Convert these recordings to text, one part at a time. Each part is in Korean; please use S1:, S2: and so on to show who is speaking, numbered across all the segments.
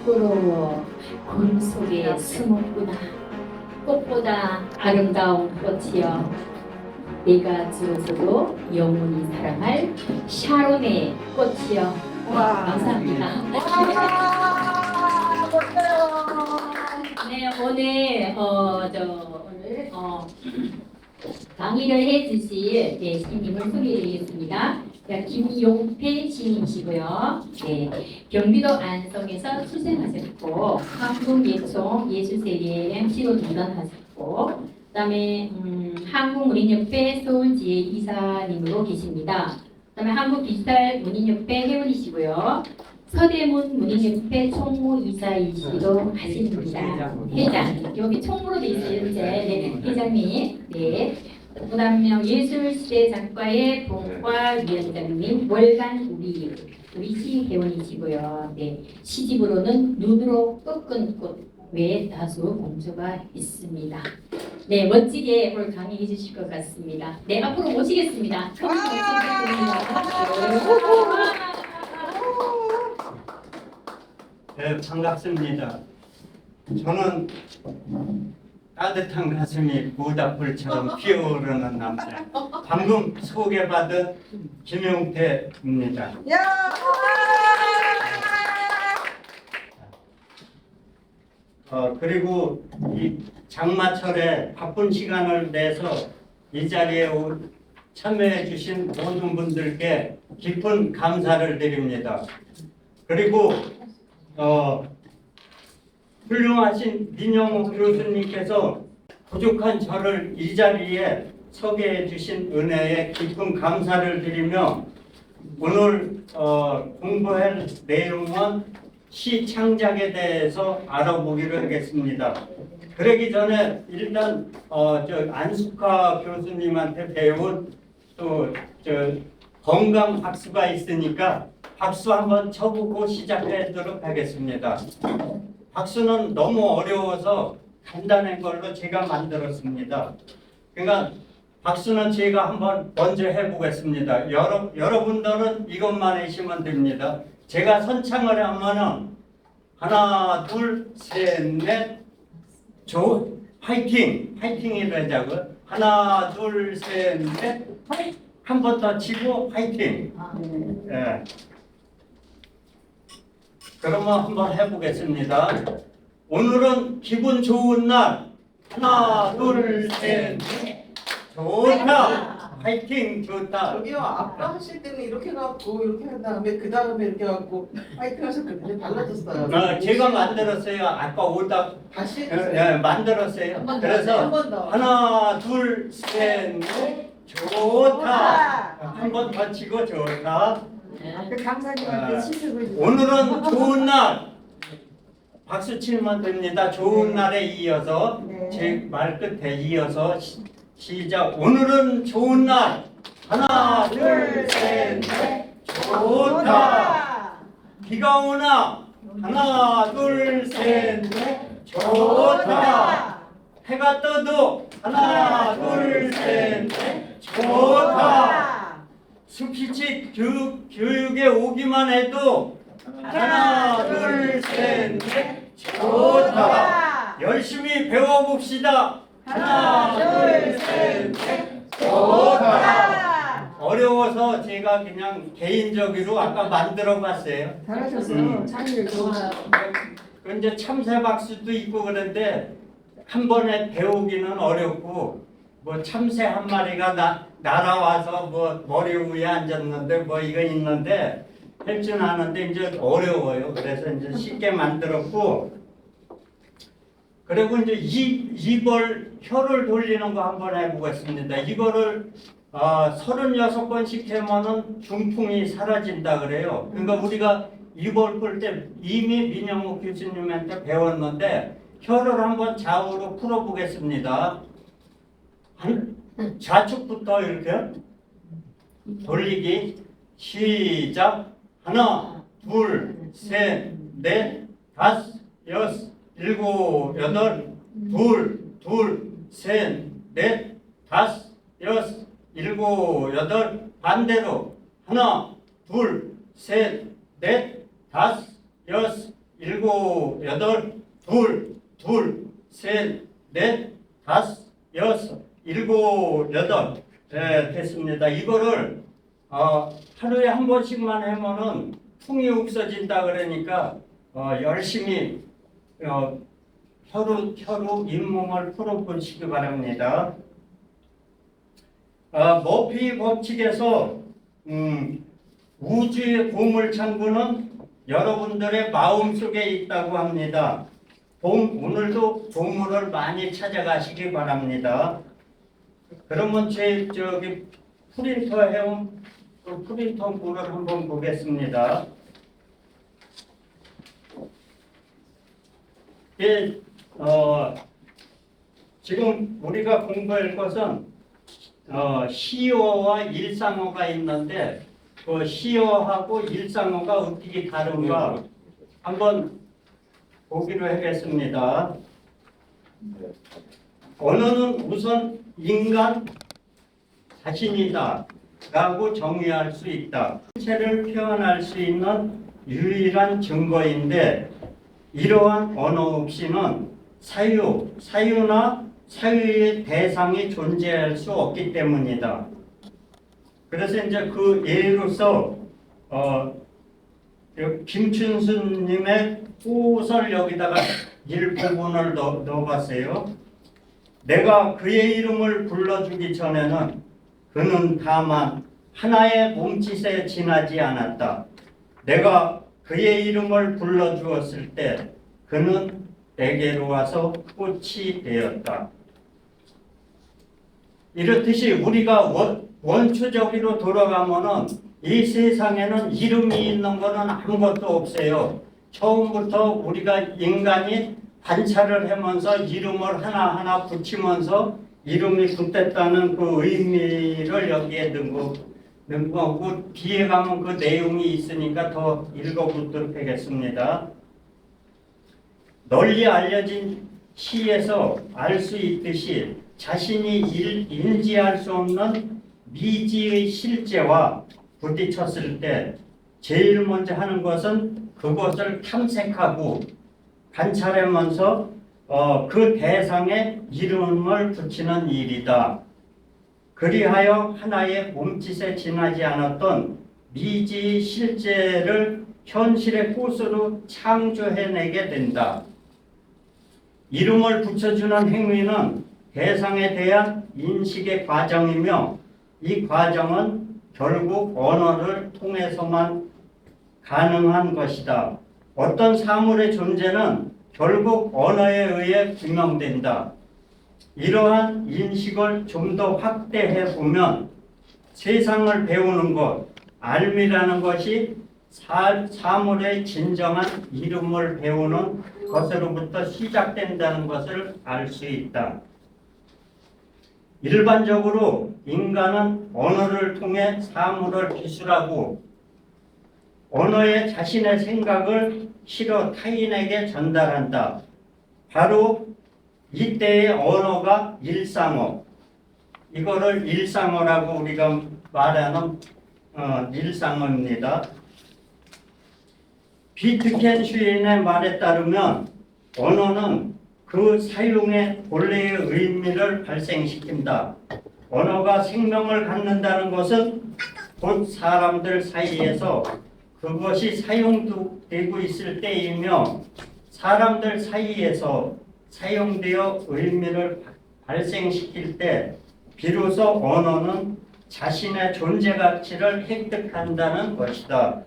S1: 부끄러워 구름 속에 숨었구나. 꽃보다 아름다운 꽃이여, 내가 죽어서도 영원히 사랑할 샤론의 꽃이여.
S2: 와.
S1: 감사합니다. 네, 오늘 오늘 강의를 해주실 신님을 소개해드리겠습니다. 김용태 시인이시고요. 네, 경기도 안성에서 출생하셨고 한국예총 예술세계 MC로 등단하셨고, 그다음에 한국문인협회 서울지회 이사님으로 계십니다. 그다음에 한국디지털문인협회 회원이시고요. 서대문 문인협회 총무이사이시기도 하십니다. 회장, 여기 총무로 돼 있어요. 현재 네, 회장님. 네. 그다음에 예술시대 작가의 본과위원장님 월간 우리 시 회원이시고요. 네. 시집으로는 눈으로 꺾은 꽃 외에 다수 공조가 있습니다. 네, 멋지게 오늘 강의해 주실 것 같습니다. 네, 앞으로 모시겠습니다.
S3: 네, 반갑습니다. 저는 따뜻한 가슴이 모닥불처럼 피어오르는 남자, 방금 소개받은 김용태입니다. 그리고 이 장마철에 바쁜 시간을 내서 이 자리에 참여해 주신 모든 분들께 깊은 감사를 드립니다. 그리고 훌륭하신 민영호 교수님께서 부족한 저를 이 자리에 서게 해주신 은혜에 깊은 감사를 드리며, 오늘 공부할 내용은 시 창작에 대해서 알아보기로 하겠습니다. 그러기 전에 일단 안숙화 교수님한테 배운 건강 박수가 있으니까 박수 한번 쳐보고 시작하도록 하겠습니다. 박수는 너무 어려워서 간단한 걸로 제가 만들었습니다. 그러니까 박수는 제가 한번 먼저 해보겠습니다. 여러분들은 이것만 하시면 됩니다. 제가 선창을 하면은 하나, 둘, 셋, 넷, 화이팅! 화이팅을 하자고요. 하나, 둘, 셋, 넷, 한 번 더 치고 화이팅! 예. 그러면 한번 해보겠습니다. 오늘은 기분 좋은 날. 하나, 둘, 셋, 넷. 좋다. 화이팅, 좋다.
S2: 저기요, 아까 하실 때는 이렇게 해갖고 이렇게 한 다음에 그 다음에 이렇게 해갖고 파이팅 하셨거든요. 달라졌어요.
S3: 제가 만들었어요. 아까 오다
S2: 다시 해주세요.
S3: 만들었어요.
S2: 한
S3: 그래서
S2: 번 더.
S3: 하나, 둘, 셋, 넷. 좋다. 한 번 더 치고 좋다.
S4: 그 강사님한테 시습을
S3: 오늘은 좋은 날. 박수 치면 됩니다. 좋은 날에 이어서
S4: 네.
S3: 제 말 끝에 이어서 시작. 오늘은 좋은 날. 하나, 둘, 셋, 넷. 좋다. 비가 오나. 하나, 둘, 셋, 넷. 좋다. 해가 떠도. 하나, 둘, 셋, 넷. 좋다. 수피치 교육에 오기만 해도 하나, 둘, 셋, 넷. 좋다. 열심히 배워봅시다. 하나, 둘, 셋, 넷. 좋다. 어려워서 제가 그냥 개인적으로 아까 만들어 봤어요.
S4: 잘하셨어요. 창의를 좋아요.
S3: 그 이제 참새 박수도 있고 그런데 한 번에 배우기는 어렵고, 뭐 참새 한 마리가 날아와서 뭐 머리 위에 앉았는데 뭐 이거 있는데 할 줄 아는데 이제 어려워요. 그래서 이제 쉽게 만들었고, 그리고 이제 입을 혀를 돌리는 거 한번 해보겠습니다. 이거를 36번씩 하면은 중풍이 사라진다 그래요. 그러니까 우리가 입을 풀 때 이미 민영욱 교수님한테 배웠는데 혀를 한번 좌우로 풀어보겠습니다. 좌측부터 이렇게 돌리기 시작. 하나, 둘, 셋, 넷, 다섯, 여섯, 일곱, 여덟, 둘, 셋, 넷, 다섯, 여섯, 일곱, 여덟. 반대로 하나, 둘, 셋, 넷, 다섯, 여섯, 일곱, 여덟, 둘, 셋, 넷, 다섯, 여섯, 일곱, 여덟. 네, 됐습니다. 이거를 하루에 한 번씩만 하면은 풍이 없어진다 그러니까 열심히 혀로 잇몸을 풀어보시기 바랍니다. 머피 법칙에서 우주의 보물창고는 여러분들의 마음속에 있다고 합니다. 오늘도 보물을 많이 찾아가시기 바랍니다. 그러면 저기 프린터 해온 그 프린터 물을 한번 보겠습니다. 예, 지금 우리가 공부할 것은 시어와 일상어가 있는데 그 시어하고 일상어가 어떻게 다른가 한번 보기로 하겠습니다. 언어는 우선 인간 자신이다 라고 정의할 수 있다. 실체를 표현할 수 있는 유일한 증거인데 이러한 언어 없이는 사유나 사유의 대상이 존재할 수 없기 때문이다. 그래서 이제 그 예로서 김춘수님의 호설 여기다가 일부분을 넣어봤어요. 내가 그의 이름을 불러주기 전에는 그는 다만 하나의 몸짓에 지나지 않았다. 내가 그의 이름을 불러주었을 때 그는 내게로 와서 꽃이 되었다. 이렇듯이 우리가 원초적으로 돌아가면은 이 세상에는 이름이 있는 것은 아무것도 없어요. 처음부터 우리가 인간이 관찰을 하면서 이름을 하나하나 붙이면서 이름이 붙었다는 그 의미를 여기에 넣은 거고 뒤에 가면 그 내용이 있으니까 더 읽어보도록 하겠습니다. 널리 알려진 시에서 알 수 있듯이 자신이 인지할 수 없는 미지의 실제와 부딪혔을 때 제일 먼저 하는 것은 그것을 탐색하고 관찰하면서 그 대상에 이름을 붙이는 일이다. 그리하여 하나의 몸짓에 지나지 않았던 미지의 실제를 현실의 꽃으로 창조해내게 된다. 이름을 붙여주는 행위는 대상에 대한 인식의 과정이며 이 과정은 결국 언어를 통해서만 가능한 것이다. 어떤 사물의 존재는 결국 언어에 의해 규명된다. 이러한 인식을 좀 더 확대해 보면 세상을 배우는 것, 알미라는 것이 사물의 진정한 이름을 배우는 것으로부터 시작된다는 것을 알 수 있다. 일반적으로 인간은 언어를 통해 사물을 기술하고 언어에 자신의 생각을 실어 타인에게 전달한다. 바로 이때의 언어가 일상어. 이거를 일상어라고 우리가 말하는 일상어입니다. 비트켄슈인의 말에 따르면 언어는 그 사용의 본래의 의미를 발생시킨다. 언어가 생명을 갖는다는 것은 곧 사람들 사이에서 그것이 사용되고 있을 때이며 사람들 사이에서 사용되어 의미를 발생시킬 때 비로소 언어는 자신의 존재 가치를 획득한다는 것이다.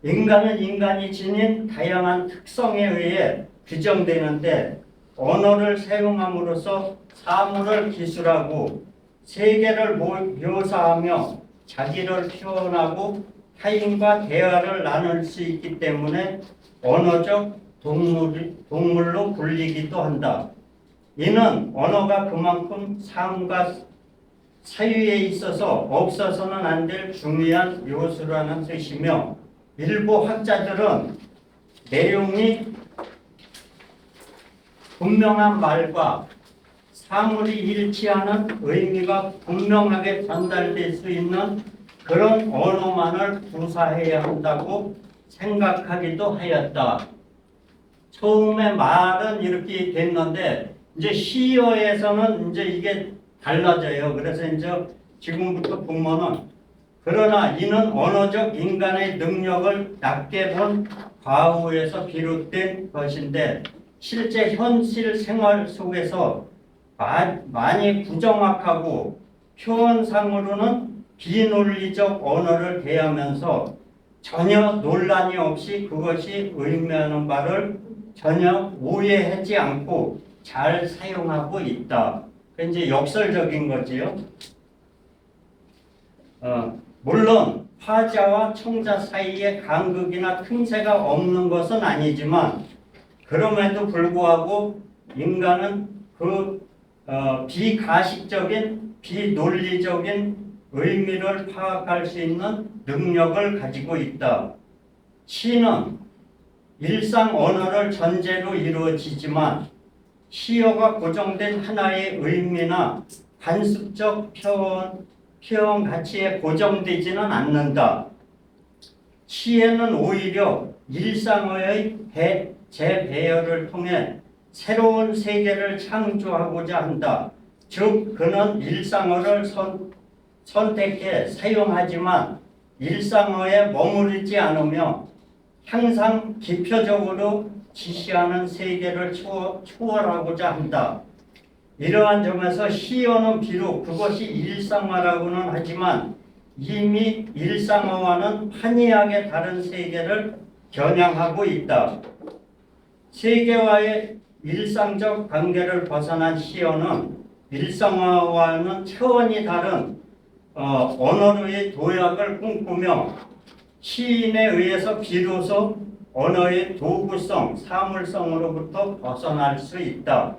S3: 인간은 인간이 지닌 다양한 특성에 의해 규정되는데 언어를 사용함으로써 사물을 기술하고 세계를 묘사하며 자기를 표현하고 타인과 대화를 나눌 수 있기 때문에 언어적 동물로 불리기도 한다. 이는 언어가 그만큼 삶과 사유에 있어서 없어서는 안 될 중요한 요소라는 뜻이며 일부 학자들은 내용이 분명한 말과 사물이 일치하는 의미가 분명하게 전달될 수 있는 그런 언어만을 구사해야 한다고 생각하기도 하였다. 처음에 말은 이렇게 됐는데 이제 시어에서는 이제 이게 달라져요. 그래서 이제 지금부터 보면은 그러나 이는 언어적 인간의 능력을 낮게 본 과오에서 비롯된 것인데 실제 현실 생활 속에서 많이 부정확하고 표현상으로는 비논리적 언어를 대하면서 전혀 논란이 없이 그것이 의미하는 바를 전혀 오해하지 않고 잘 사용하고 있다. 그 이제 역설적인 거지요. 물론 화자와 청자 사이에 간극이나 틈새가 없는 것은 아니지만 그럼에도 불구하고 인간은 그 비가식적인 비논리적인 의미를 파악할 수 있는 능력을 가지고 있다. 시는 일상 언어를 전제로 이루어지지만 시어가 고정된 하나의 의미나 관습적 표현 가치에 고정되지는 않는다. 시에는 오히려 일상어의 재배열을 통해 새로운 세계를 창조하고자 한다. 즉 그는 일상어를 선택해 사용하지만 일상어에 머무르지 않으며 항상 기표적으로 지시하는 세계를 초월하고자 한다. 이러한 점에서 시어는 비록 그것이 일상어라고는 하지만 이미 일상어와는 판이하게 다른 세계를 겨냥하고 있다. 세계와의 일상적 관계를 벗어난 시어는 일상어와는 차원이 다른 언어로의 도약을 꿈꾸며 시인에 의해서 비로소 언어의 도구성, 사물성으로부터 벗어날 수 있다.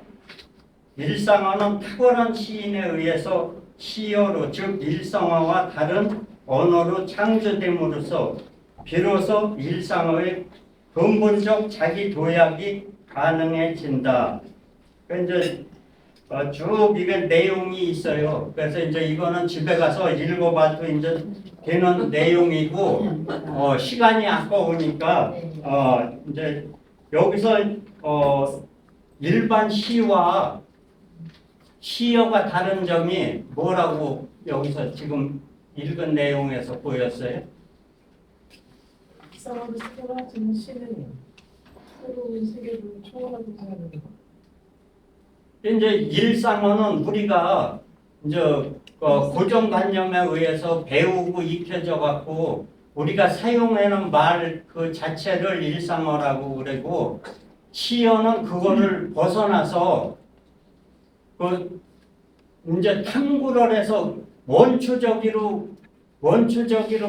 S3: 일상어는 탁월한 시인에 의해서 시어로 즉 일상어와 다른 언어로 창조됨으로써 비로소 일상어의 근본적 자기 도약이 가능해진다. 이제 쭉 이게 내용이 있어요. 그래서 이제 이거는 집에 가서 읽어봐도 이제 되는 내용이고 시간이 아까우니까 이제 여기서 일반 시와 시어가 다른 점이 뭐라고 여기서 지금 읽은 내용에서 보였어요?
S2: 이상하게 생각하는 시는 새로운 세계를 초월하고자 하는 거.
S3: 이제 일상어는 우리가 이제 고정관념에 의해서 배우고 익혀져 갖고 우리가 사용하는 말 그 자체를 일상어라고 그러고 시어는 그거를 벗어나서 그 이제 탐구를 해서 원초적으로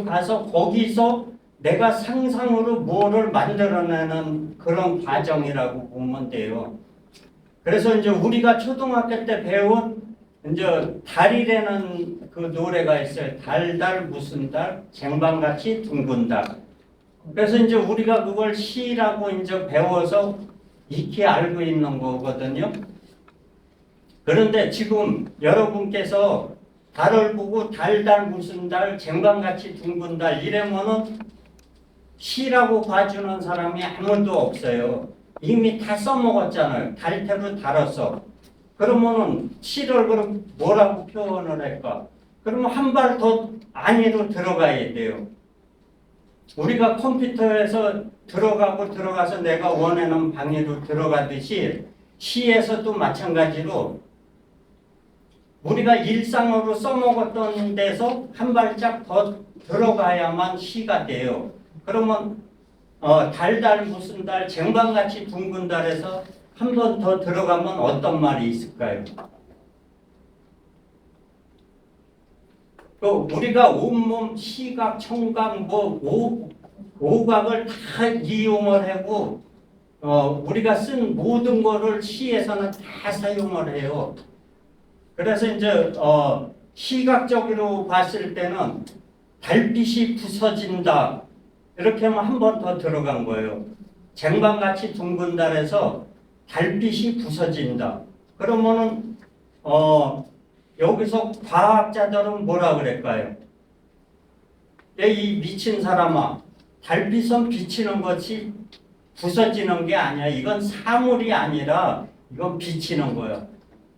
S3: 가서 거기서 내가 상상으로 뭐를 만들어내는 그런 과정이라고 보면 돼요. 그래서 이제 우리가 초등학교 때 배운 이제 달이라는 그 노래가 있어요. 달달 무슨 달, 쟁반같이 둥근 달. 그래서 이제 우리가 그걸 시라고 이제 배워서 익히 알고 있는 거거든요. 그런데 지금 여러분께서 달을 보고 달달 무슨 달, 쟁반같이 둥근 달 이러면은 시라고 봐주는 사람이 아무도 없어요. 이미 다 써먹었잖아요. 달태로 달았어. 그러면은 시를 그럼 뭐라고 표현을 할까? 그러면 한 발 더 안으로 들어가야 돼요. 우리가 컴퓨터에서 들어가서 내가 원하는 방향으로 들어가듯이 시에서도 마찬가지로 우리가 일상으로 써먹었던 데서 한 발짝 더 들어가야만 시가 돼요. 그러면 달달 무슨 달, 쟁반같이 둥근 달에서 한 번 더 들어가면 어떤 말이 있을까요? 우리가 온몸 시각, 청각, 오각을 다 이용을 하고 우리가 쓴 모든 거를 시에서는 다 사용을 해요. 그래서 이제 시각적으로 봤을 때는 달빛이 부서진다. 이렇게 하면 한 번 더 들어간 거예요. 쟁반같이 둥근 달에서 달빛이 부서진다. 그러면은 여기서 과학자들은 뭐라 그럴까요? 이 미친 사람아, 달빛은 비치는 것이 부서지는 게 아니야. 이건 사물이 아니라 이건 비치는 거예요.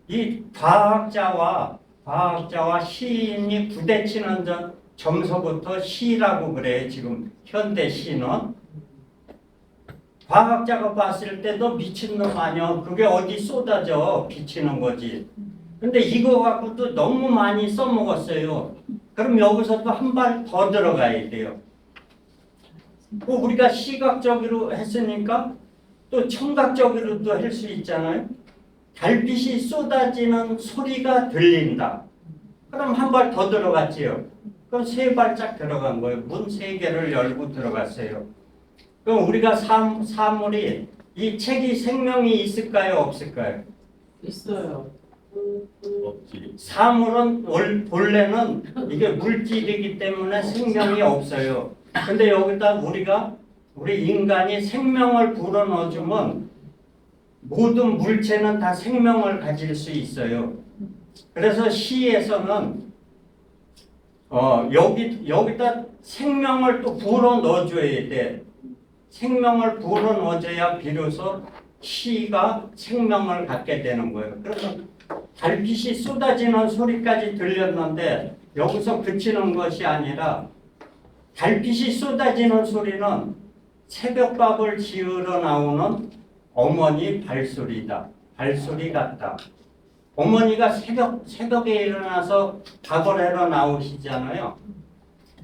S3: 이 과학자와 시인이 부대치는 점서부터 시라고 그래요. 지금 현대 시는 과학자가 봤을 때도 미친놈 아니야. 그게 어디 쏟아져 비치는 거지. 근데 이거 갖고도 너무 많이 써먹었어요. 그럼 여기서도 한 발 더 들어가야 돼요. 우리가 시각적으로 했으니까 또 청각적으로도 할 수 있잖아요. 달빛이 쏟아지는 소리가 들린다. 그럼 한 발 더 들어갔지요. 그럼 세 발짝 들어간 거예요. 문 세 개를 열고 들어갔어요. 그럼 우리가 사물이 이 책이 생명이 있을까요? 없을까요?
S2: 있어요.
S3: 사물은 본래는 이게 물질이기 때문에 생명이 없어요. 근데 여기다 우리 인간이 생명을 불어넣어주면 모든 물체는 다 생명을 가질 수 있어요. 그래서 시에서는 여기다 생명을 또 불어넣어줘야 돼. 생명을 불어넣어줘야 비로소 시가 생명을 갖게 되는 거예요. 그래서 달빛이 쏟아지는 소리까지 들렸는데 여기서 그치는 것이 아니라 달빛이 쏟아지는 소리는 새벽밥을 지으러 나오는 어머니 발소리다. 발소리 같다. 어머니가 새벽에 일어나서 밥을 해러 나오시잖아요.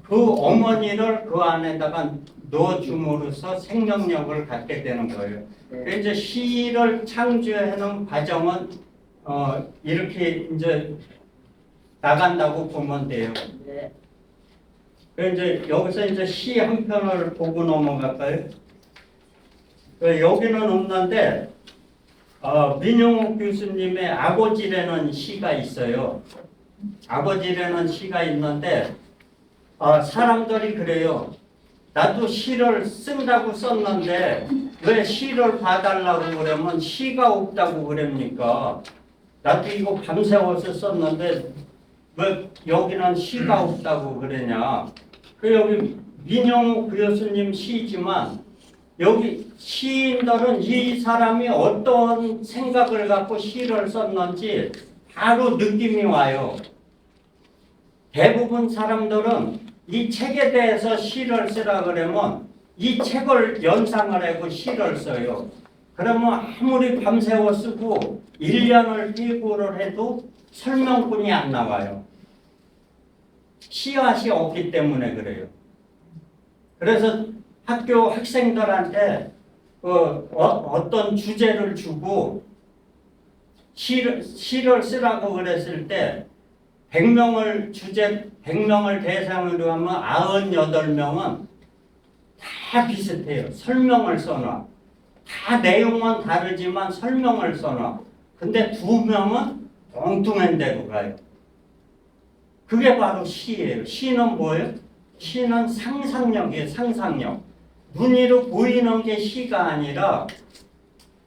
S3: 그 어머니를 그 안에다가 넣어줌으로써 생명력을 갖게 되는 거예요. 그래서 시를 창조하는 과정은 이렇게 이제 나간다고 보면 돼요. 이제 여기서 이제 시 한 편을 보고 넘어갈까요? 여기는 없는데 민용욱 교수님의 아버지라는 시가 있어요. 아버지라는 시가 있는데 사람들이 그래요. 나도 시를 쓴다고 썼는데 왜 시를 봐달라고 그러면 시가 없다고 그럽니까? 나도 이거 밤새워서 썼는데 왜 여기는 시가 없다고 그러냐? 그 여기 민용욱 교수님 시지만 여기 시인들은 이 사람이 어떤 생각을 갖고 시를 썼는지 바로 느낌이 와요. 대부분 사람들은 이 책에 대해서 시를 쓰라 그러면 이 책을 연상을 하고 시를 써요. 그러면 아무리 밤새워 쓰고 1년을 뛰고를 해도 설명뿐이 안 나와요. 씨앗이 없기 때문에 그래요. 그래서 학교 학생들한테 어떤 주제를 주고 시를 쓰라고 그랬을 때 100명을 대상으로 하면 98명은 다 비슷해요. 설명을 써놔. 다 내용은 다르지만 설명을 써놔. 근데 2명은 엉뚱한 데로 가요. 그게 바로 시예요. 시는 뭐예요? 시는 상상력이에요. 상상력. 눈으로 보이는 게 시가 아니라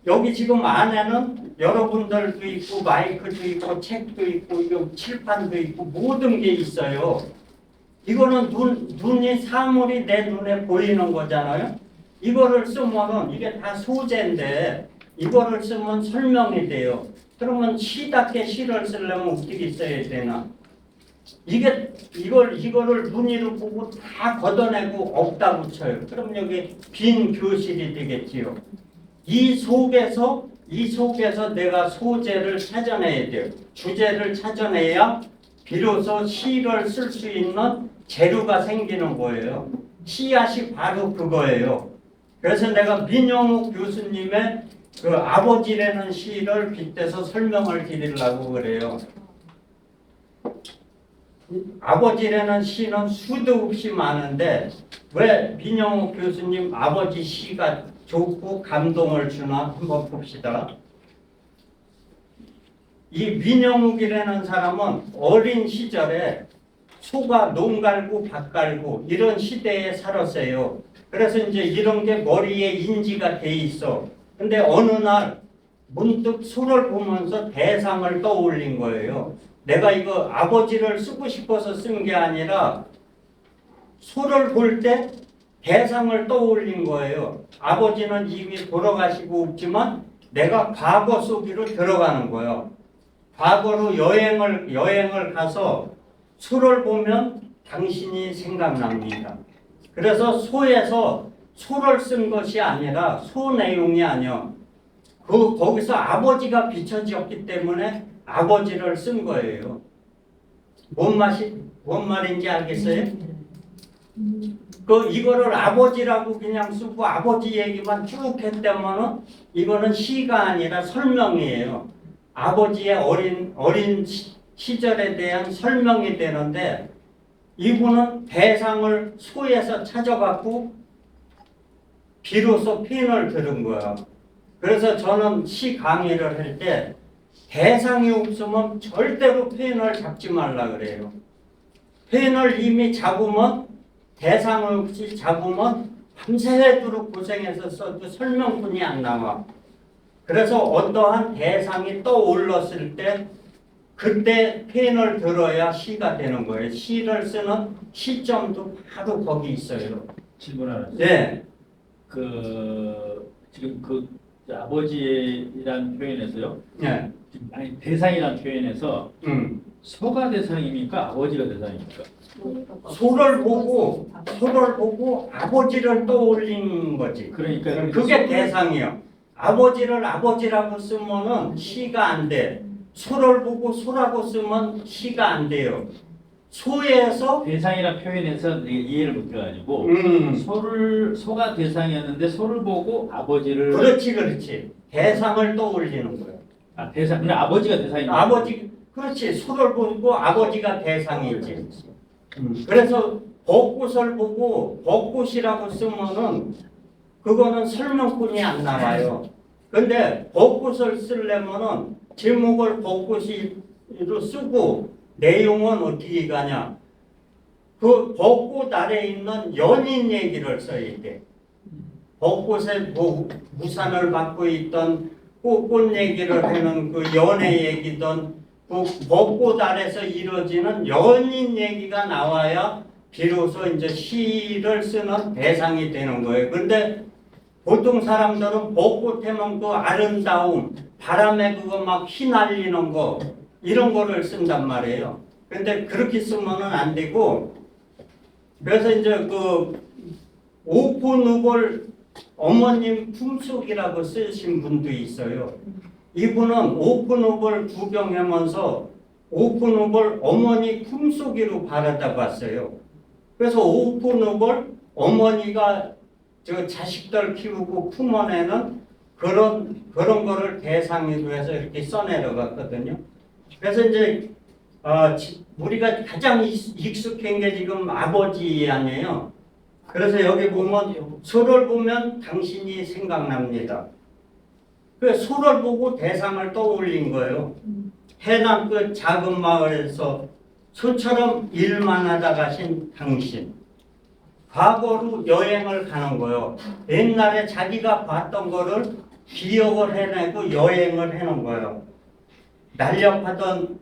S3: 여기 지금 안에는 여러분들도 있고 마이크도 있고 책도 있고 이거 칠판도 있고 모든 게 있어요. 이거는 눈이 사물이 내 눈에 보이는 거잖아요. 이거를 쓰면은 이게 다 소재인데 이거를 쓰면 설명이 돼요. 그러면 시답게 시를 쓰려면 어떻게 써야 되나? 이거를 눈으로 보고 다 걷어내고 없다고 쳐요. 그럼 여기 빈 교실이 되겠지요. 이 속에서 내가 소재를 찾아내야 돼요. 주제를 찾아내야 비로소 시를 쓸 수 있는 재료가 생기는 거예요. 씨앗이 바로 그거예요. 그래서 내가 민용욱 교수님의 그 아버지라는 시를 빗대서 설명을 드리려고 그래요. 아버지라는 시는 수도 없이 많은데 왜 민용욱 교수님 아버지 시가 좋고 감동을 주나 한번 봅시다. 이 민용욱이라는 사람은 어린 시절에 소가 농 갈고 밭 갈고 이런 시대에 살았어요. 그래서 이제 이런 게 머리에 인지가 돼 있어. 근데 어느 날 문득 소를 보면서 대상을 떠올린 거예요. 내가 이거 아버지를 쓰고 싶어서 쓴 게 아니라 소를 볼 때 대상을 떠올린 거예요. 아버지는 이미 돌아가시고 없지만 내가 과거 속으로 들어가는 거예요. 과거로 여행을 가서 소를 보면 당신이 생각납니다. 그래서 소에서 소를 쓴 것이 아니라 소 내용이 아니요. 거기서 아버지가 비춰졌기 때문에 아버지를 쓴 거예요. 뭔 말인지 알겠어요? 이거를 아버지라고 그냥 쓰고 아버지 얘기만 쭉 했다면은 이거는 시가 아니라 설명이에요. 아버지의 어린 시절에 대한 설명이 되는데 이분은 대상을 소에서 찾아갖고 비로소 표현을 들은 거예요. 그래서 저는 시 강의를 할 때 대상이 없으면 절대로 표현을 잡지 말라 그래요. 표현을 이미 잡으면 대상을 없이 잡으면 밤새도록 고생해서 써도 설명뿐이 안 나와. 그래서 어떠한 대상이 떠올랐을 때 그때 표현을 들어야 시가 되는 거예요. 시를 쓰는 시점도 바로 거기 있어요.
S5: 질문 하나.
S3: 네.
S5: 지금 아버지라는 표현에서요.
S3: 네.
S5: 아니 대상이라는 표현에서 소가 대상입니까? 아버지가 대상입니까?
S3: 소를 보고 아버지를 떠올린 거지.
S5: 그러니까
S3: 그게 대상이요. 아버지를 아버지라고 쓰면은 시가 안 돼. 소를 보고 소라고 쓰면 시가 안 돼요. 소에서
S5: 대상이라는 표현에서 내가 이해를 못해가지고 소가 대상이었는데 소를 보고 아버지를
S3: 그렇지. 대상을 떠올리는 거예요.
S5: 대상 그냥 아버지가 대상입니다.
S3: 아버지 그렇지. 소를 보고 아버지가 대상이지. 그래서 벚꽃을 보고 벚꽃이라고 쓰면은 그거는 설명뿐이 안 나와요. 근데 벚꽃을 쓰려면은 제목을 벚꽃으로 쓰고 내용은 어떻게 가냐? 그 벚꽃 아래에 있는 연인 얘기를 써야 돼. 벚꽃에 무산을 받고 있던 꽃 얘기를 하는 그 연애 얘기든 그 벚꽃 아래서 이루어지는 연인 얘기가 나와야 비로소 이제 시를 쓰는 대상이 되는 거예요. 근데 보통 사람들은 벚꽃 하면 그 아름다움, 바람에 그거 막 휘날리는 거 이런 거를 쓴단 말이에요. 근데 그렇게 쓰면은 안 되고 그래서 이제 그 오포누볼 어머님 품속이라고 쓰신 분도 있어요. 이분은 오포누볼 구경하면서 오포누볼 어머니 품속으로 바라다 봤어요. 그래서 오포누볼 어머니가 저 자식들 키우고 품어내는 그런 거를 대상으로 해서 이렇게 써내려갔거든요. 그래서 이제 우리가 가장 익숙한 게 지금 아버지 아니에요. 그래서 여기 보면 소를 보면 당신이 생각납니다. 그 소를 보고 대상을 떠올린 거예요. 해남 끝 작은 마을에서 소처럼 일만 하다 가신 당신. 과거로 여행을 가는 거예요. 옛날에 자기가 봤던 거를 기억을 해내고 여행을 해놓은 거예요. 날렵하던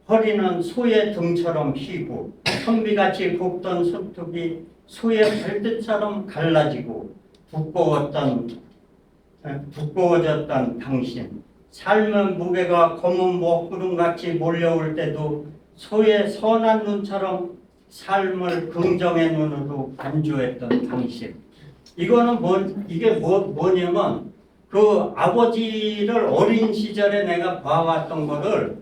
S3: 허리는 소의 등처럼 휘고 선비같이 곱던 손톱이 소의 발등처럼 갈라지고 두꺼워졌던 당신. 삶의 무게가 검은 먹구름같이 몰려올 때도 소의 선한 눈처럼 삶을 긍정의 눈으로 간주했던 당신. 이게 뭐냐면 그 아버지를 어린 시절에 내가 봐왔던 거를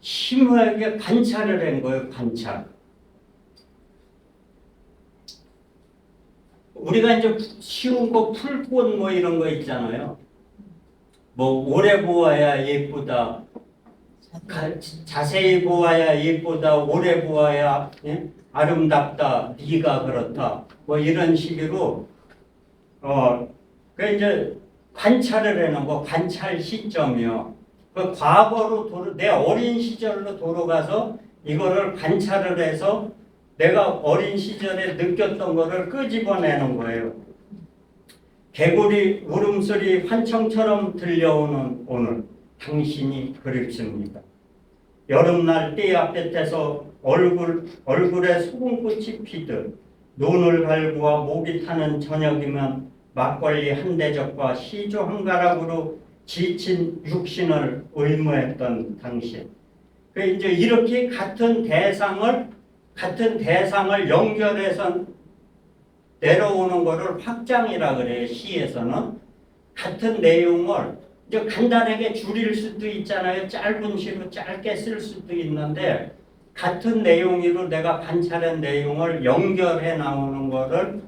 S3: 심하게 관찰을 한 거예요. 관찰. 우리가 이제 쉬운 거 풀꽃 뭐 이런 거 있잖아요. 뭐 오래 보아야 예쁘다. 자세히 보아야 예쁘다. 오래 보아야 아름답다. 네가 그렇다. 뭐 이런 식으로 그 이제 관찰을 하는 거, 관찰 시점이요. 그 과거로 내 어린 시절로 돌아가서 이거를 관찰을 해서 내가 어린 시절에 느꼈던 거를 끄집어내는 거예요. 개구리 울음소리 환청처럼 들려오는 오늘 당신이 그립습니다. 여름날 띠 앞에서 얼굴에 소금꽃이 피듯 논을 갈구와 목이 타는 저녁이면 막걸리 한 대접과 시조 한 가락으로 지친 육신을 의무했던 당신. 그 이제 이렇게 같은 대상을 연결해서 내려오는 거를 확장이라 그래요. 시에서는 같은 내용을 이제 간단하게 줄일 수도 있잖아요. 짧은 시로 짧게 쓸 수도 있는데 같은 내용으로 내가 관찰한 내용을 연결해 나오는 거를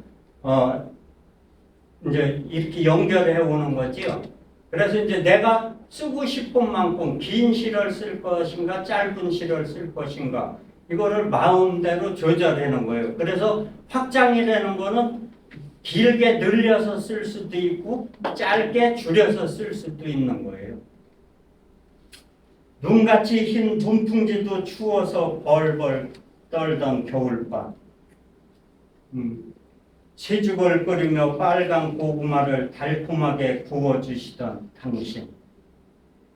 S3: 이제 이렇게 연결해 오는 거지요. 그래서 이제 내가 쓰고 싶은 만큼 긴 시를 쓸 것인가 짧은 시를 쓸 것인가 이거를 마음대로 조절하는 거예요. 그래서 확장이라는 거는 길게 늘려서 쓸 수도 있고 짧게 줄여서 쓸 수도 있는 거예요. 눈같이 흰 눈풍지도 추워서 벌벌 떨던 겨울밤. 새죽을 끓이며 빨간 고구마를 달콤하게 구워주시던 당신.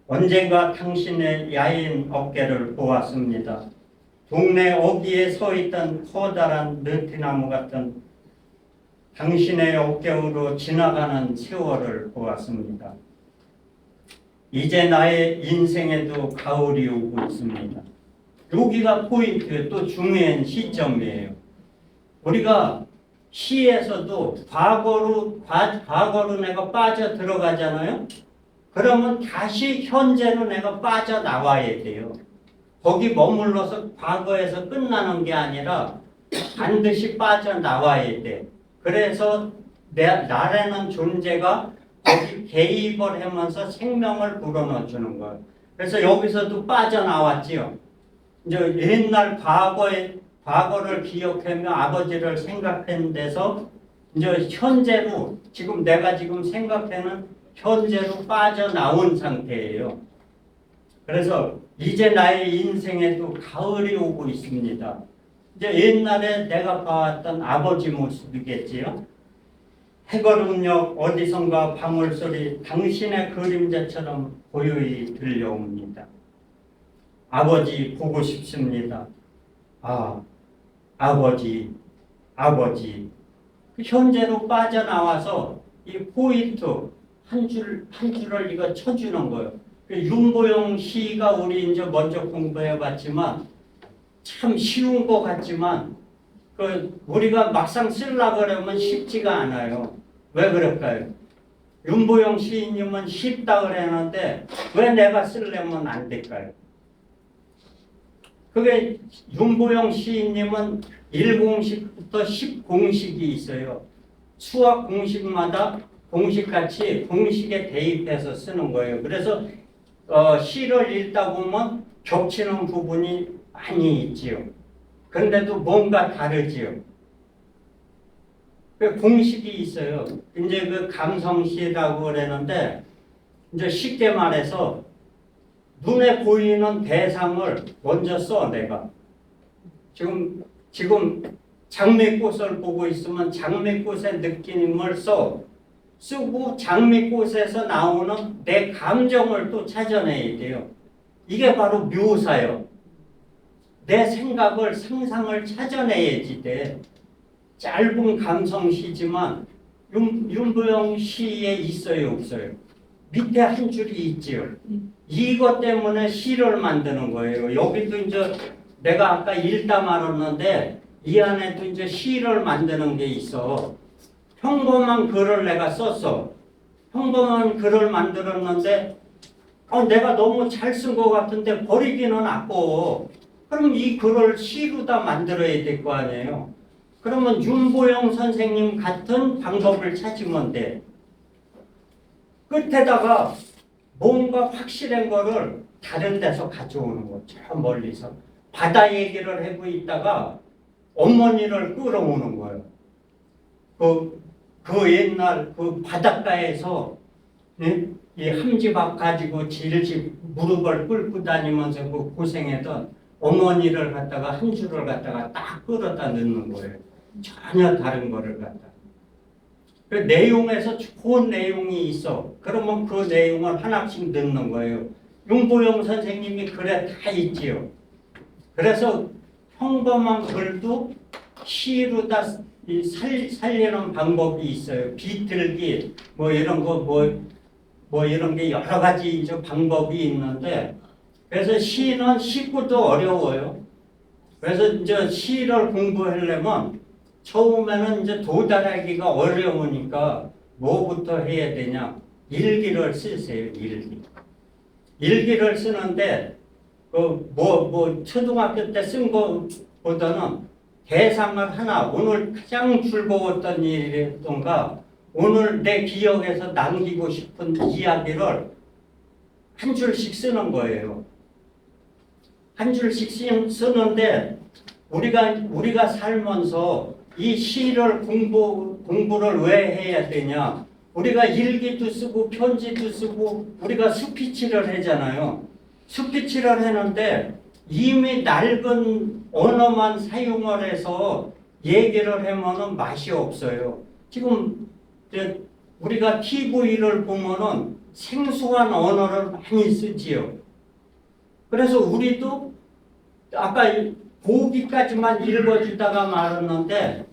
S3: 언젠가 당신의 야인 어깨를 보았습니다. 동네 어귀에 서 있던 커다란 느티나무 같은 당신의 어깨로 지나가는 세월을 보았습니다. 이제 나의 인생에도 가을이 오고 있습니다. 여기가 포인트예요. 또 중요한 시점이에요. 우리가 시에서도 과거로 내가 빠져 들어가잖아요. 그러면 다시 현재로 내가 빠져나와야 돼요. 거기 머물러서 과거에서 끝나는 게 아니라 반드시 빠져나와야 돼. 그래서 나라는 존재가 거기 개입을 하면서 생명을 불어넣어주는 거예요. 그래서 여기서도 빠져나왔지요. 이제 옛날 과거를 기억하며 아버지를 생각하는 데서 이제 현재로 지금 내가 지금 생각하는 현재로 빠져나온 상태예요. 그래서 이제 나의 인생에도 가을이 오고 있습니다. 이제 옛날에 내가 봐왔던 아버지 모습이겠지요. 해걸음역 어디선가 방울소리 당신의 그림자처럼 고요히 들려옵니다. 아버지 보고 싶습니다. 아버지. 현재로 빠져나와서 이 포인트 한 줄을 이거 쳐주는 거예요. 윤보영 시가 우리 이제 먼저 공부해봤지만 참 쉬운 것 같지만 우리가 막상 쓰려고 그러면 쉽지가 않아요. 왜 그럴까요? 윤보영 시인님은 쉽다 그랬는데 왜 내가 쓰려면 안 될까요? 그게 윤보영 시인님은 1공식부터 10공식이 있어요. 수학 공식마다 공식같이 공식에 대입해서 쓰는 거예요. 그래서 시를 읽다 보면 겹치는 부분이 많이 있지요. 그런데도 뭔가 다르지요. 그 공식이 있어요. 이제 그 감성시라고 그러는데 이제 쉽게 말해서 눈에 보이는 대상을 먼저 써 내가. 지금 장미꽃을 보고 있으면 장미꽃의 느낌을 쓰고 장미꽃에서 나오는 내 감정을 또 찾아내야 돼요. 이게 바로 묘사예요. 내 생각을 상상을 찾아내야지 돼. 짧은 감성시지만 윤보영 시에 있어요 없어요? 밑에 한 줄이 있지요. 이것 때문에 시를 만드는 거예요. 여기도 이제 내가 아까 읽다 말았는데 이 안에도 이제 시를 만드는 게 있어. 평범한 글을 내가 썼어. 평범한 글을 만들었는데 내가 너무 잘 쓴 것 같은데 버리기는 아까워. 그럼 이 글을 시로 다 만들어야 될 거 아니에요. 그러면 윤보영 선생님 같은 방법을 찾으면 돼. 끝에다가 뭔가 확실한 거를 다른 데서 가져오는 거. 저 멀리서. 바다 얘기를 하고 있다가 어머니를 끌어오는 거예요. 그 옛날 그 바닷가에서 이 함지박 가지고 질질 무릎을 꿇고 다니면서 그 고생했던 어머니를 갖다가 한 줄을 갖다가 딱 끌어다 넣는 거예요. 전혀 다른 거를 갖다. 그 내용에서 좋은 내용이 있어. 그러면 그 내용을 하나씩 넣는 거예요. 윤보영 선생님이 글에 다 있지요. 그래서 평범한 글도 시로 다 살리는 방법이 있어요. 비틀기 뭐 이런 거 뭐 이런 게 여러 가지 이제 방법이 있는데 그래서 시는 시구도 어려워요. 그래서 이제 시를 공부하려면 처음에는 이제 도달하기가 어려우니까 뭐부터 해야 되냐? 일기를 쓰세요. 일기를 쓰는데 초등학교 때 쓴 거보다는 대상을 하나 오늘 가장 즐거웠던 일이던가 오늘 내 기억에서 남기고 싶은 이야기를 한 줄씩 쓰는 거예요. 한 줄씩 쓰는데 우리가 살면서 이 시를 공부를 왜 해야 되냐? 우리가 일기도 쓰고 편지도 쓰고 우리가 스피치를 하잖아요. 스피치를 하는데 이미 낡은 언어만 사용을 해서 얘기를 하면은 맛이 없어요. 지금 우리가 TV를 보면은 생소한 언어를 많이 쓰지요. 그래서 우리도 아까 보기까지만 읽어주다가 말았는데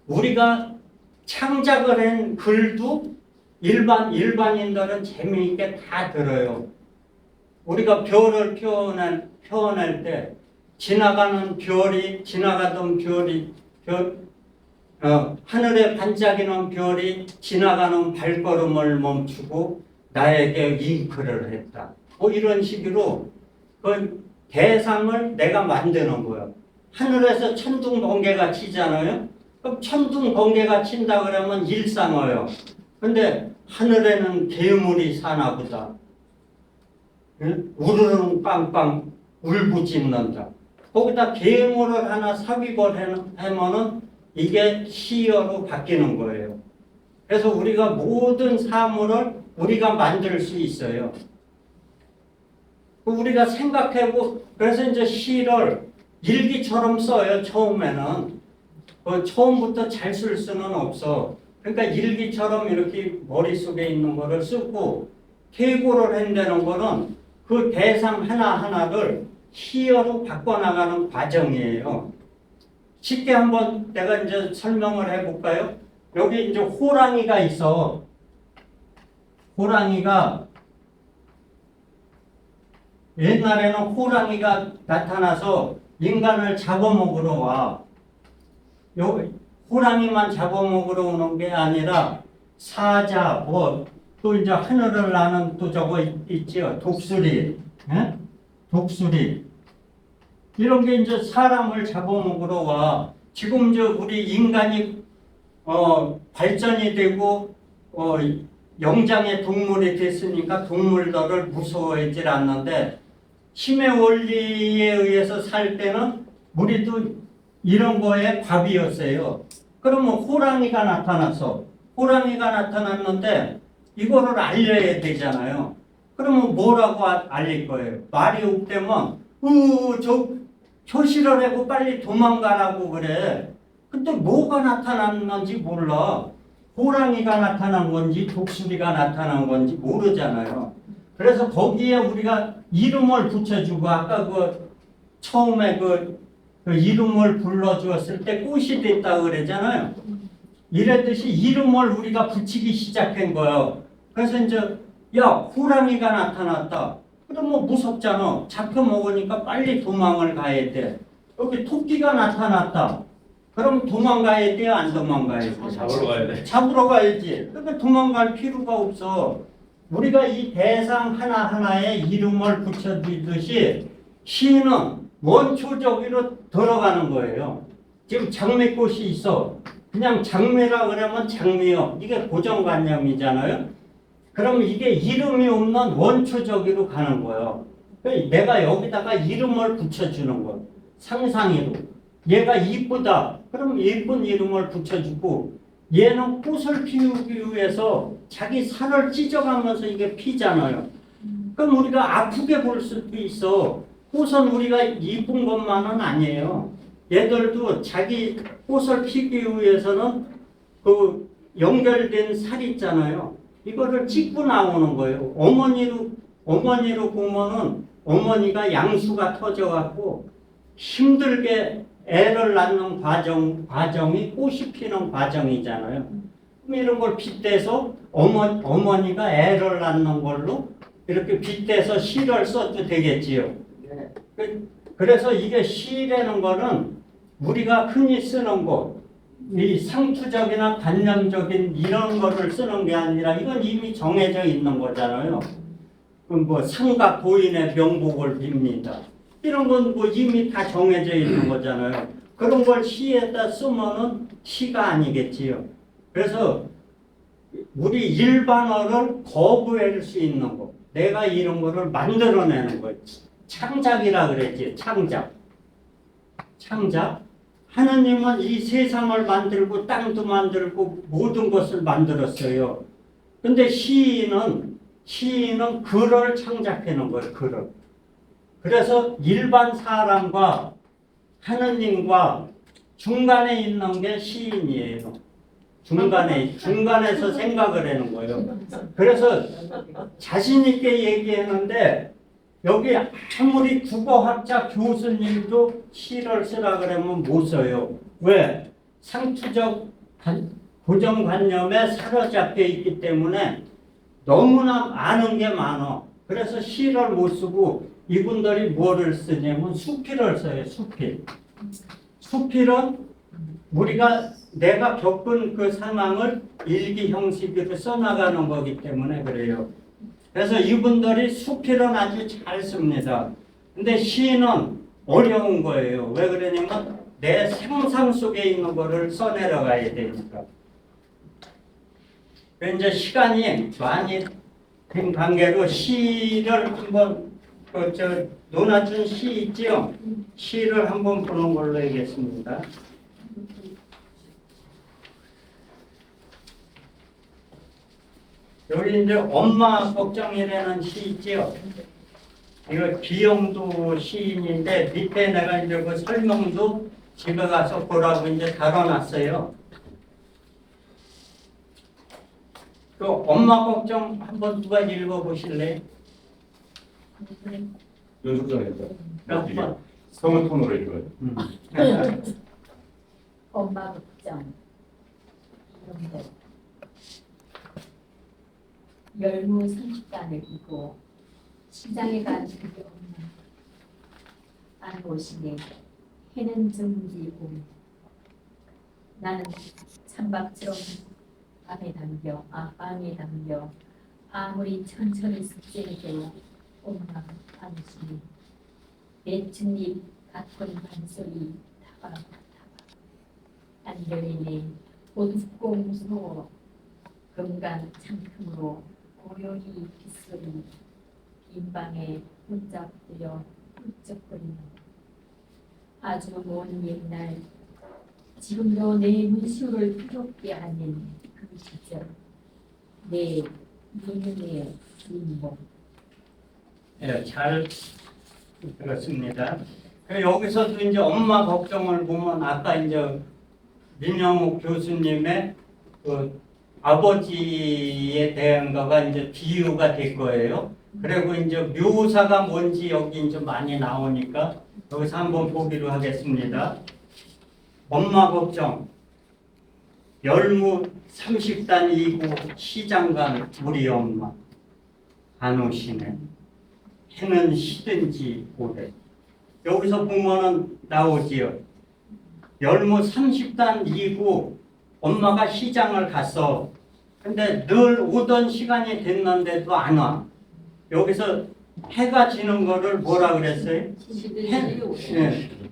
S3: 우리가 창작을 한 글도 일반인들은 재미있게 다 들어요. 우리가 별을 표현할 때 지나가던 별이 하늘에 반짝이는 별이 지나가는 발걸음을 멈추고 나에게 윙크를 했다. 뭐 이런 식으로 그 대상을 내가 만드는 거예요. 하늘에서 천둥 번개가 치잖아요. 그럼 천둥 번개가 친다 그러면 일상어요. 근데 하늘에는 괴물이 사나 보다. 응? 우르릉 빵빵 울부짖는다. 거기다 괴물을 하나 삽입을 하면은 이게 시어로 바뀌는 거예요. 그래서 우리가 모든 사물을 우리가 만들 수 있어요. 우리가 생각해보고 그래서 이제 시를 일기처럼 써요. 처음에는 처음부터 잘 쓸 수는 없어. 그러니까 일기처럼 이렇게 머릿속에 있는 거를 쓰고 계고를 한다는 거는 그 대상 하나하나를 시어로 바꿔나가는 과정이에요. 쉽게 한번 내가 이제 설명을 해볼까요? 여기 이제 호랑이가 있어. 호랑이가 옛날에는 호랑이가 나타나서 인간을 잡아먹으러 와. 호랑이만 잡아먹으러 오는 게 아니라 사자, 또 이제 하늘을 나는 또 저거 있지요. 독수리, 독수리. 이런 게 이제 사람을 잡아먹으러 와. 지금 이제 우리 인간이 발전이 되고 영장의 동물이 됐으니까 동물들을 무서워하지 않는데 힘의 원리에 의해서 살 때는 우리도 이런 거에 갑이었어요. 그러면 호랑이가 나타났는데 이거를 알려야 되잖아요. 그러면 뭐라고 알릴 거예요? 말이 없다면 표시를 하고 빨리 도망가라고 그래. 근데 뭐가 나타났는지 몰라. 호랑이가 나타난 건지 독수리가 나타난 건지 모르잖아요. 그래서 거기에 우리가 이름을 붙여주고 아까 처음에 그 이름을 불러주었을 때 꽃이 됐다 그랬잖아요. 이랬듯이 이름을 우리가 붙이기 시작한 거예요. 그래서 이제 호랑이가 나타났다. 그럼 뭐 무섭잖아. 잡혀먹으니까 빨리 도망을 가야 돼. 여기 토끼가 나타났다. 그럼 도망가야 돼요? 안 도망가야 돼?
S5: 잡으러 가야 돼.
S3: 잡으러 가야지. 그러니까 도망갈 필요가 없어. 우리가 이 대상 하나하나에 이름을 붙여주듯이 시는 원초적으로 들어가는 거예요. 지금 장미꽃이 있어. 그냥 장미라 그러면 장미요. 이게 고정관념이잖아요. 그럼 이게 이름이 없는 원초적으로 가는 거예요. 내가 여기다가 이름을 붙여주는 거예요. 상상으로. 얘가 이쁘다. 그럼 예쁜 이름을 붙여주고 얘는 꽃을 피우기 위해서 자기 살을 찢어가면서 이게 피잖아요. 그럼 우리가 아프게 볼 수도 있어. 꽃은 우리가 이쁜 것만은 아니에요. 얘들도 자기 꽃을 피기 위해서는 그 연결된 살 있잖아요. 이거를 찢고 나오는 거예요. 어머니로 보면은 어머니가 양수가 터져갖고 힘들게 애를 낳는 과정이 꽃이 피는 과정이잖아요. 그럼 이런 걸 빗대서 어머니가 애를 낳는 걸로 이렇게 빗대서 시를 써도 되겠지요. 그래서 이게 시라는 거는 우리가 흔히 쓰는 거, 이 상투적이나 관념적인 이런 거를 쓰는 게 아니라 이건 이미 정해져 있는 거잖아요. 그럼 뭐 상가 고인의 명복을 빕니다. 이런 건 뭐 이미 다 정해져 있는 거잖아요. 그런 걸 시에다 쓰면은 시가 아니겠지요. 그래서 우리 일반어를 거부할 수 있는 거, 내가 이런 거를 만들어내는 거, 창작이라 그랬지. 창작. 하느님은 이 세상을 만들고 땅도 만들고 모든 것을 만들었어요. 근데 시인은 글을 창작하는 거예요. 글을. 그래서 일반 사람과 하느님과 중간에 있는 게 시인이에요. 중간에서 생각을 하는 거예요. 그래서 자신 있게 얘기했는데 여기 아무리 국어학자 교수님도 시를 쓰라 그러면 못 써요. 왜? 상투적 고정관념에 사로잡혀 있기 때문에 너무나 아는 게 많아. 그래서 시를 못 쓰고 이분들이 뭐를 쓰냐면 수필을 써요. 수필은 내가 겪은 그 상황을 일기 형식으로 써나가는 거기 때문에 그래요. 그래서 이분들이 수필은 아주 잘 씁니다. 근데 시는 어려운 거예요. 왜 그러냐면 내 상상 속에 있는 거를 써내려가야 되니까. 이제 시간이 많이 된 관계로 시를 한번 노나준 시 있죠? 시를 한번 보는 걸로 하겠습니다. 여기 이제 엄마 걱정이라는 시 있지요. 이거 비영도 시인인데 밑에 내가 이제 그 설명도 집에 가서 보라고 이제 달아놨어요. 그 엄마 걱정 한번 누가 읽어보실래요?
S6: 연습장에서 성은 톤으로 읽어요.
S1: 엄마 걱정. 열무 30단을 이고 시장에 간 우리 엄마 안 오시네. 해는 좀 지고 나는 찬밥처럼 밤에 담겨 아무리 천천히 숙제해도 엄마 안 오시네. 매춘잎 가꾼 반소리 타박 안 열리네. 보두공 무서워 금강 창틈으로 고요히 빗소리 빈방에 혼자 들려 훌쩍거리는 아주 먼 옛날 지금도 내 문수를 뜨겁게 하는 그 시절 내 눈의 주인공.
S3: 네, 잘 들었습니다. 여기서도 이제 엄마 걱정을 보면 아까 이제 민영욱 교수님의 그 아버지에 대한 거가 이제 비유가 될 거예요. 그리고 이제 묘사가 뭔지 여기 이제 많이 나오니까 여기서 한번 보기로 하겠습니다. 엄마 걱정. 열무 30단 이고 시장 간 우리 엄마 안 오시네. 해는 시든지 오래. 여기서 보면은 나오지요. 열무 30단 이고 엄마가 시장을 갔어. 근데 늘 오던 시간이 됐는데도 안 와. 여기서 해가 지는 거를 뭐라 그랬어요?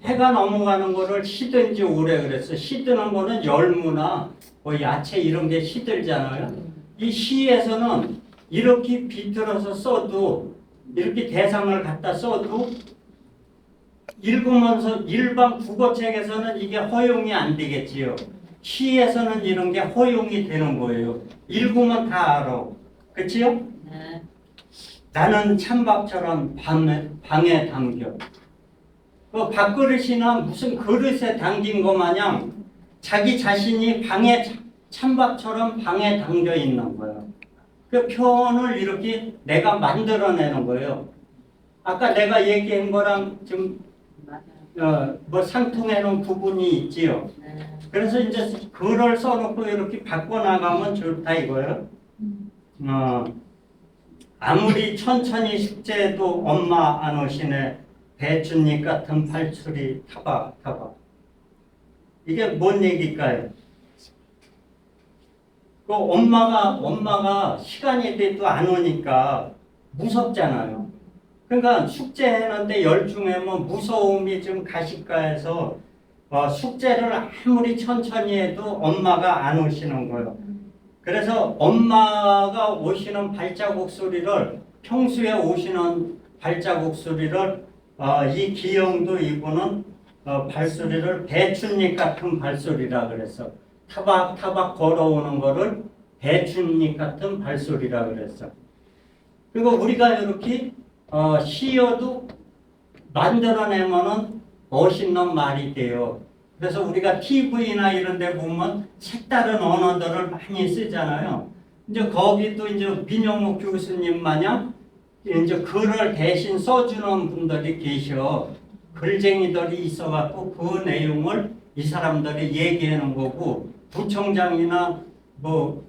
S3: 해가 넘어가는 거를 시든지 오래 그랬어. 시드는 거는 열무나 뭐 야채 이런 게 시들잖아요. 이 시에서는 이렇게 비틀어서 써도 이렇게 대상을 갖다 써도 읽으면서 일반 국어책에서는 이게 허용이 안 되겠지요. 시에서는 이런 게 허용이 되는 거예요. 읽으면 다 알아. 그치요?
S1: 네.
S3: 나는 찬밥처럼 방에 담겨. 그 밥그릇이나 무슨 그릇에 담긴 것 마냥 자기 자신이 찬밥처럼 방에 담겨 있는 거예요. 그 표현을 이렇게 내가 만들어내는 거예요. 아까 내가 얘기한 거랑 좀 뭐 상통해 놓은 부분이 있지요. 그래서 이제 글을 써놓고 이렇게 바꿔나가면 좋다 이거예요. 아무리 천천히 숙제해도 엄마 안 오시네. 배춧잎 같은 발출이 타박. 이게 뭔 얘기일까요? 그 엄마가 시간이 돼도 안 오니까 무섭잖아요. 그러니까 숙제했는데 열중하면 무서움이 좀 가실까 해서 숙제를 아무리 천천히 해도 엄마가 안 오시는 거예요. 그래서 엄마가 오시는 발자국 소리를 평소에 오시는 발자국 소리를 이 기영도 이분은 발소리를 배춧잎 같은 발소리라 그랬어. 타박타박 걸어오는 거를 배춧잎 같은 발소리라 그랬어. 그리고 우리가 이렇게 시어도 만들어내면은 멋있는 말이 돼요. 그래서 우리가 TV나 이런 데 보면 색다른 언어들을 많이 쓰잖아요. 이제 거기도 이제 민영욱 교수님 마냥 이제 글을 대신 써주는 분들이 계셔. 글쟁이들이 있어갖고 그 내용을 이 사람들이 얘기하는 거고, 부총장이나 뭐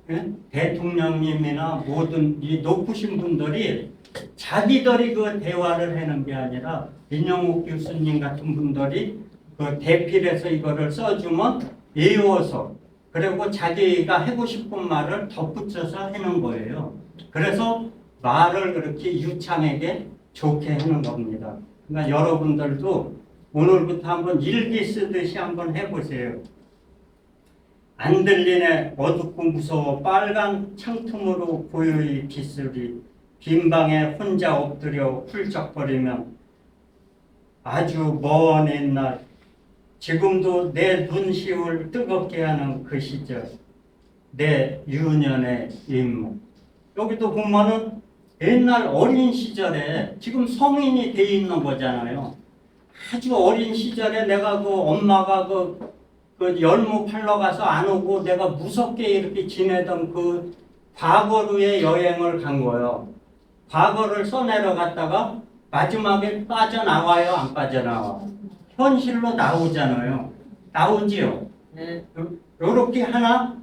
S3: 대통령님이나 모든 이 높으신 분들이 자기들이 그 대화를 하는 게 아니라 민영욱 교수님 같은 분들이 그 대필해서 이거를 써주면 외워서, 그리고 자기가 하고 싶은 말을 덧붙여서 하는 거예요. 그래서 말을 그렇게 유창하게 좋게 하는 겁니다. 그러니까 여러분들도 오늘부터 한번 일기 쓰듯이 한번 해보세요. 안 들리네 어둡고 무서워 빨간 창틈으로 고요히 빗소리, 빈 방에 혼자 엎드려 훌쩍거리면 아주 먼 옛날 지금도 내 눈시울 뜨겁게 하는 그 시절, 내 유년의 인물. 여기도 보면은 옛날 어린 시절에 지금 성인이 돼 있는 거잖아요. 아주 어린 시절에 내가 그 엄마가 그 열무 팔러 가서 안 오고 내가 무섭게 이렇게 지내던 그 과거로의 여행을 간 거예요. 과거를 써내려갔다가 마지막에 빠져나와요, 안 빠져나와? 현실로 나오잖아요. 나오지요. 요렇게 하나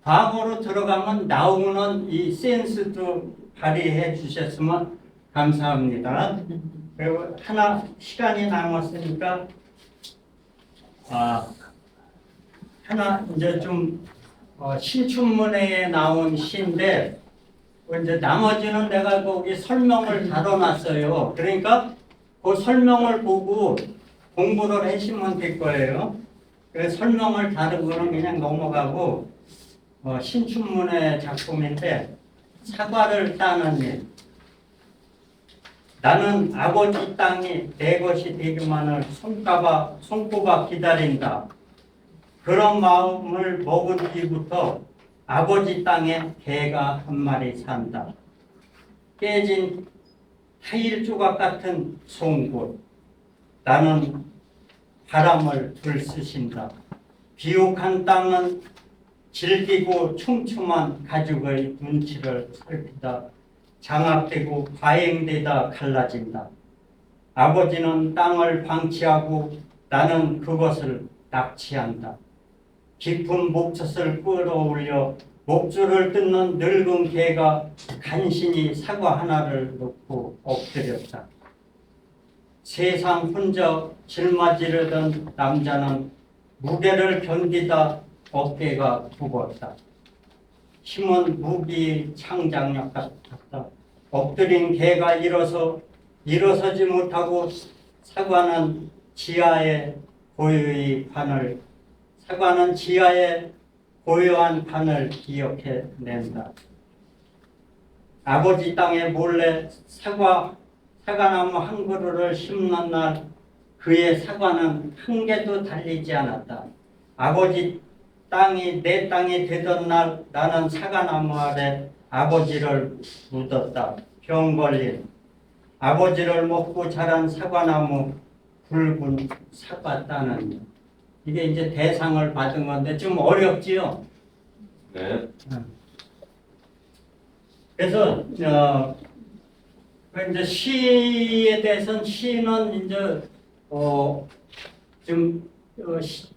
S3: 과거로 들어가면 나오는 이 센스도 발휘해 주셨으면 감사합니다. 그리고 하나 시간이 남았으니까 하나 이제 좀 신춘문예에 나온 시인데 이제 나머지는 내가 거기 설명을 달아놨어요. 그러니까 그 설명을 보고 공부를 하시면 될 거예요. 그래서 설명을 다른 거는 그냥 넘어가고 신춘문예 작품인데 사과를 따는 일. 나는 아버지 땅이 내 것이 되기만을 손꼽아 기다린다. 그런 마음을 먹은 뒤부터 아버지 땅에 개가 한 마리 산다. 깨진 타일 조각 같은 송곳. 나는 바람을 들쑤신다. 비옥한 땅은 질기고 촘촘한 가죽의 눈치를 살피다. 장악되고 과잉되다 갈라진다. 아버지는 땅을 방치하고 나는 그것을 납치한다. 깊은 목젖을 끌어올려 목줄을 뜯는 늙은 개가 간신히 사과 하나를 놓고 엎드렸다. 세상 혼자 짊어지려던 남자는 무게를 견디다 어깨가 굽었다. 힘은 무기의 창작력 같았다. 엎드린 개가 일어서지 못하고 사과는 지하의 고요한 판을 기억해낸다. 아버지 땅에 몰래 사과나무 한 그루를 심는 날 그의 사과는 한 개도 달리지 않았다. 아버지 땅이 내 땅이 되던 날 나는 사과나무 아래 아버지를 묻었다. 병 걸린 아버지를 먹고 자란 사과나무 붉은 사과 따는 일. 이게 이제 대상을 받은 건데 좀 어렵지요?
S6: 네.
S3: 그래서 이제 시에 대해서는 시는 이제 좀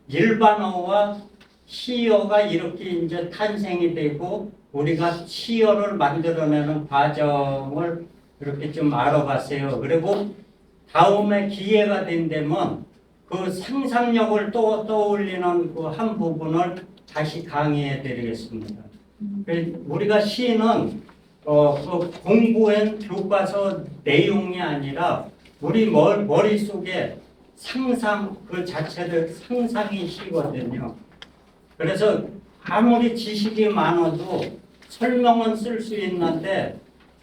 S3: 일반어와 시어가 이렇게 이제 탄생이 되고 우리가 시어를 만들어내는 과정을 이렇게 좀 알아봤어요. 그리고 다음에 기회가 된다면 그 상상력을 또 떠올리는 그 한 부분을 다시 강의해 드리겠습니다. 우리가 시는 그 공부한 교과서 내용이 아니라 우리 머릿속에 상상 그 자체를 상상이 시거든요. 그래서 아무리 지식이 많아도 설명은 쓸 수 있는데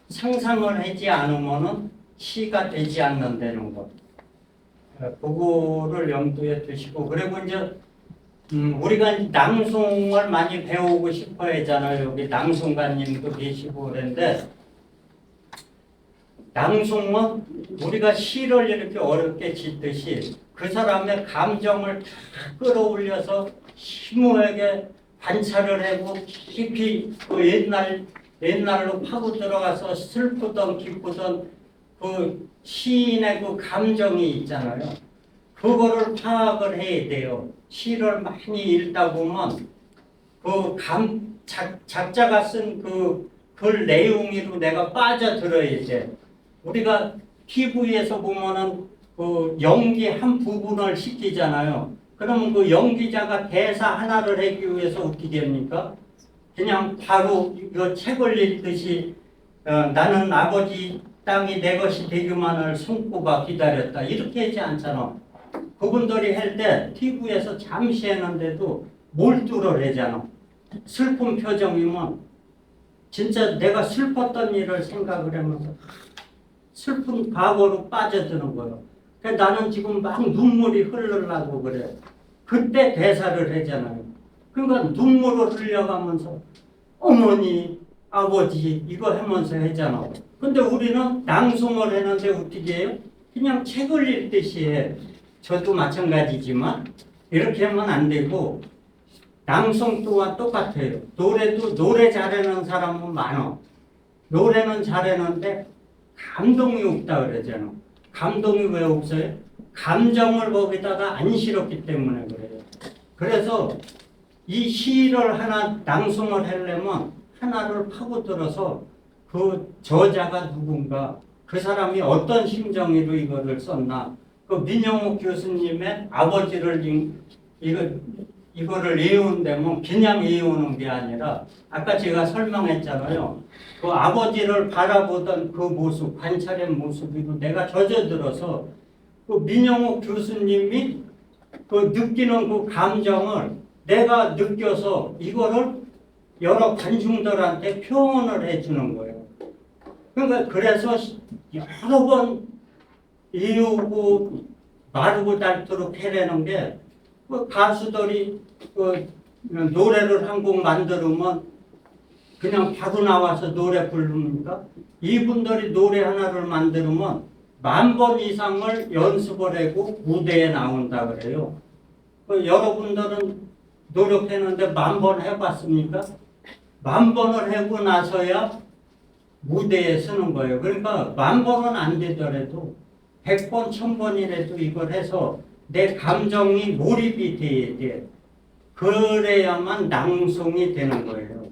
S3: 상상을 하지 않으면은 시가 되지 않는다는 것. 그거를 염두에 두시고 그리고 이제 우리가 낭송을 많이 배우고 싶어 하잖아요. 여기 낭송가님도 계시고 그런데 낭송은 우리가 시를 이렇게 어렵게 짓듯이 그 사람의 감정을 다 끌어올려서 심오하게 관찰을 하고 깊이 그 옛날로 파고 들어가서 슬프던 기쁘던 그 시인의 그 감정이 있잖아요. 그거를 파악을 해야 돼요. 시를 많이 읽다 보면 그 작자가 쓴 그 글 내용으로 내가 빠져들어야 돼. 우리가 TV에서 보면은 그 연기 한 부분을 시키잖아요. 그러면 그 연기자가 대사 하나를 하기 위해서 어떻게 합니까? 그냥 바로 이거 책을 읽듯이 나는 아버지 땅이 내 것이 되기만을 손꼽아 기다렸다. 이렇게 하지 않잖아. 그분들이 할 때 TV에서 잠시 했는데도 몰두를 하잖아. 슬픈 표정이면 진짜 내가 슬펐던 일을 생각을 하면서 슬픈 과거로 빠져드는 거예요. 그러니까 나는 지금 막 눈물이 흐르려고 그래. 그때 대사를 하잖아요. 그러니까 눈물을 흘려가면서 어머니, 아버지 이거 하면서 하잖아. 근데 우리는 낭송을 했는데 어떻게 해요? 그냥 책을 읽듯이 해. 저도 마찬가지지만 이렇게 하면 안 되고 낭송 또한 똑같아요. 노래도 노래 잘하는 사람은 많아. 노래는 잘하는데 감동이 없다 그러잖아. 감동이 왜 없어요? 감정을 거기다가 안 실었기 때문에 그래요. 그래서 이 시를 하나 낭송을 하려면 하나를 파고들어서 그 저자가 누군가, 그 사람이 어떤 심정으로 이거를 썼나. 그 민영욱 교수님의 아버지를 이거를 외운다면 그냥 외우는 게 아니라 아까 제가 설명했잖아요. 그 아버지를 바라보던 그 모습, 관찰한 모습이고 내가 젖어들어서 그 민영욱 교수님이 그 느끼는 그 감정을 내가 느껴서 이거를 여러 관중들한테 표현을 해주는 거예요. 그러니까 그래서 여러 번 이우고 마르고 닳도록 해내는 게 그 가수들이 그 노래를 한 곡 만들면 그냥 바로 나와서 노래 부릅니까? 이분들이 노래 하나를 만들면 10,000번 이상을 연습을 하고 무대에 나온다 그래요. 여러분들은 노력했는데 10,000번 해봤습니까? 10,000번을 하고 나서야 무대에 서는 거예요. 그러니까 10,000번은 안 되더라도 100번, 1000번이라도 이걸 해서 내 감정이 몰입이 돼야 돼. 그래야만 낭송이 되는 거예요.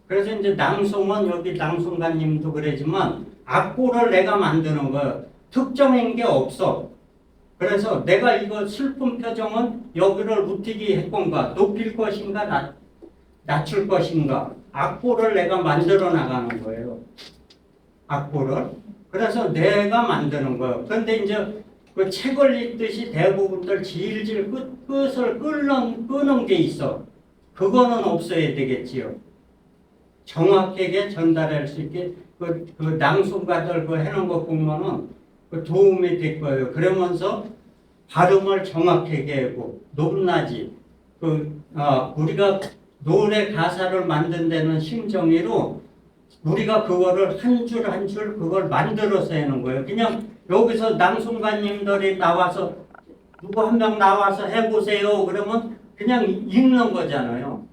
S3: 그래서 이제 낭송은 여기 낭송가님도 그러지만 악보를 내가 만드는 거예요. 특정한 게 없어. 그래서 내가 이거 슬픈 표정은 여기를 우티기 할 건가, 높일 것인가, 낮출 것인가, 악보를 내가 만들어 나가는 거예요. 악보를. 그래서 내가 만드는 거예요. 그런데 이제 그 책을 읽듯이 대부분들 질질 끝을 끄는 게 있어. 그거는 없어야 되겠지요. 정확하게 전달할 수 있게 그 낭송가들 그 해놓은 거 보면은 그 도움이 될 거예요. 그러면서 발음을 정확하게 하고 높낮이 우리가 노래 가사를 만든다는 심정으로 우리가 그거를 한 줄 한 줄 그걸 만들어서 하는 거예요. 그냥 여기서 낭송가님들이 나와서 누구 한 명 나와서 해보세요. 그러면 그냥 읽는 거잖아요.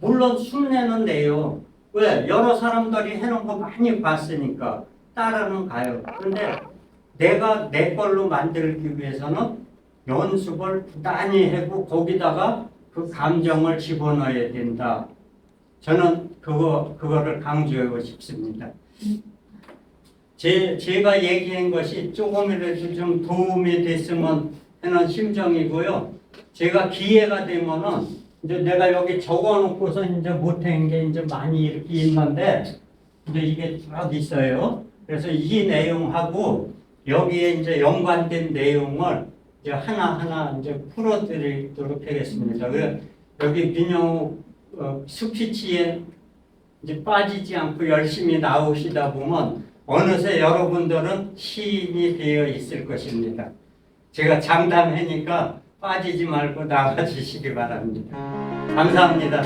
S3: 물론 흉내는 내요. 왜? 여러 사람들이 해놓은 거 많이 봤으니까 따라는 가요. 그런데 내가 내 걸로 만들기 위해서는 연습을 부단히 하고 거기다가 그 감정을 집어넣어야 된다. 저는 그거를 강조하고 싶습니다. 제가 얘기한 것이 조금이라도 좀 도움이 됐으면 하는 심정이고요. 제가 기회가 되면은 이제 내가 여기 적어놓고서 이제 못한 게 이제 많이 이렇게 있는데 이제 이게 쭉 있어요. 그래서 이 내용하고 여기에 이제 연관된 내용을 이제 하나하나 이제 풀어드리도록 하겠습니다. 여기 민영욱 스피치에 이제 빠지지 않고 열심히 나오시다 보면 어느새 여러분들은 시인이 되어 있을 것입니다. 제가 장담하니까 빠지지 말고 나가주시기 바랍니다. 감사합니다.